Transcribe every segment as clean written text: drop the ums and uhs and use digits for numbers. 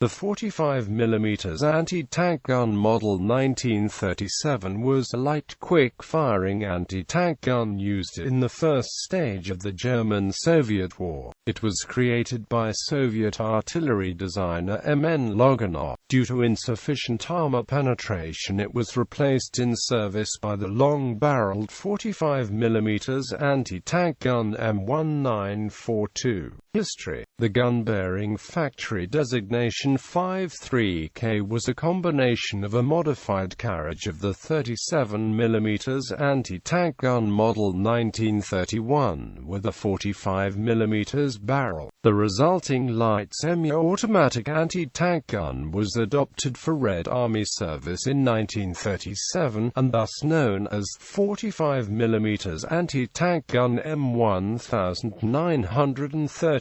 The 45mm anti-tank gun Model 1937 was a light, quick-firing anti-tank gun used in the first stage of the German-Soviet War. It was created by Soviet artillery designer M.N.Loginov. Due to insufficient armor penetration, it was replaced in service by the long-barreled 45mm anti-tank gun M1942. History. The gun-bearing factory designation 53K was a combination of a modified carriage of the 37mm anti-tank gun Model 1931 with a 45mm barrel. The resulting light semi-automatic anti-tank gun was adopted for Red Army service in 1937, and thus known as 45mm anti-tank gun M1937.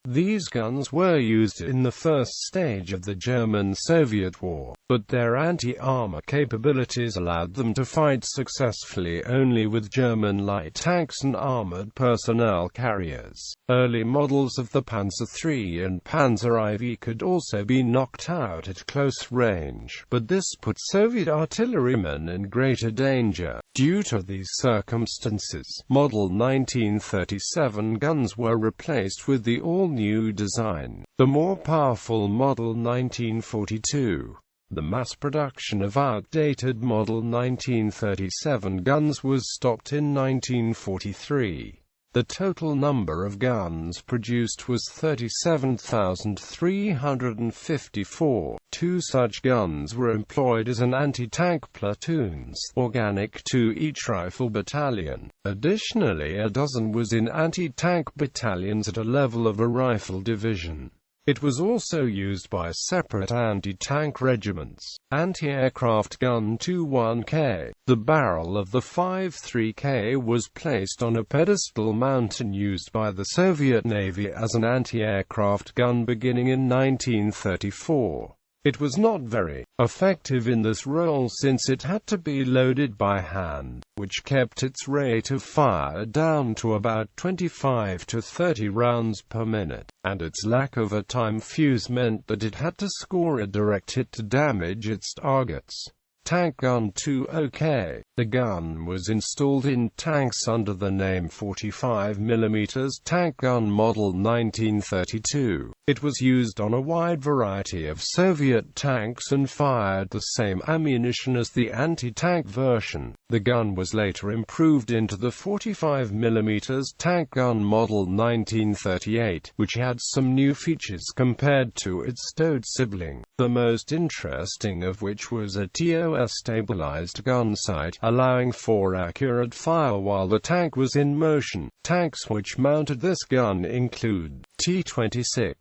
These guns were used in the first stage of the German-Soviet War, but their anti-armor capabilities allowed them to fight successfully only with German light tanks and armored personnel carriers. Early models of the Panzer III and Panzer IV could also be knocked out at close range, but this put Soviet artillerymen in greater danger. Due to these circumstances, Model 1937 guns were replaced with the all-new design, the more powerful Model 1942. The mass production of outdated Model 1937 guns was stopped in 1943. The total number of guns produced was 37,354. Two such guns were employed as an anti-tank platoons, organic to each rifle battalion. Additionally, a dozen was in anti-tank battalions at a level of a rifle division. It was also used by separate anti-tank regiments. Anti-aircraft gun 21K. The barrel of the 53K was placed on a pedestal mount and used by the Soviet Navy as an anti-aircraft gun beginning in 1934. It was not very effective in this role since it had to be loaded by hand, which kept its rate of fire down to about 25 to 30 rounds per minute, and its lack of a time fuse meant that it had to score a direct hit to damage its targets. Tank gun 20K. The gun was installed in tanks under the name 45mm tank gun Model 1932. It was used on a wide variety of Soviet tanks and fired the same ammunition as the anti-tank version. The gun was later improved into the 45mm tank gun Model 1938, which had some new features compared to its stowed sibling, the most interesting of which was a TOS-stabilized gun sight, allowing for accurate fire while the tank was in motion. Tanks which mounted this gun include T-26,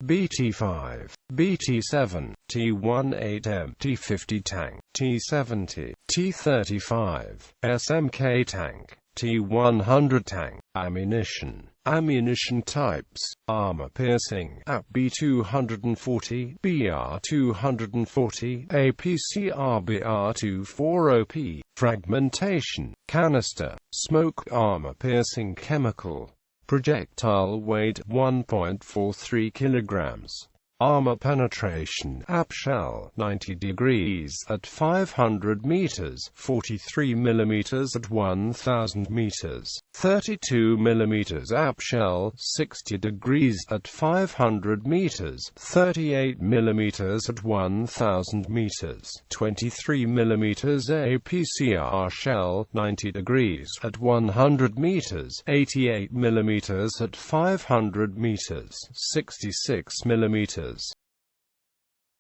BT-5, BT-7, T-18M, T-50 tank, T-70, T-35, SMK tank, T-100 tank. Ammunition. Ammunition types: armor-piercing, AP-240, BR-240, APCR BR-240P. Fragmentation, canister, smoke, armor-piercing chemical. Projectile weight 1.43 kilograms. Armor penetration, AP shell, 90 degrees at 500 meters, 43 millimeters at 1000 meters, 32 millimeters AP shell, 60 degrees at 500 meters, 38 millimeters at 1000 meters, 23 millimeters APCR shell, 90 degrees at 100 meters, 88 millimeters at 500 meters, 66 millimeters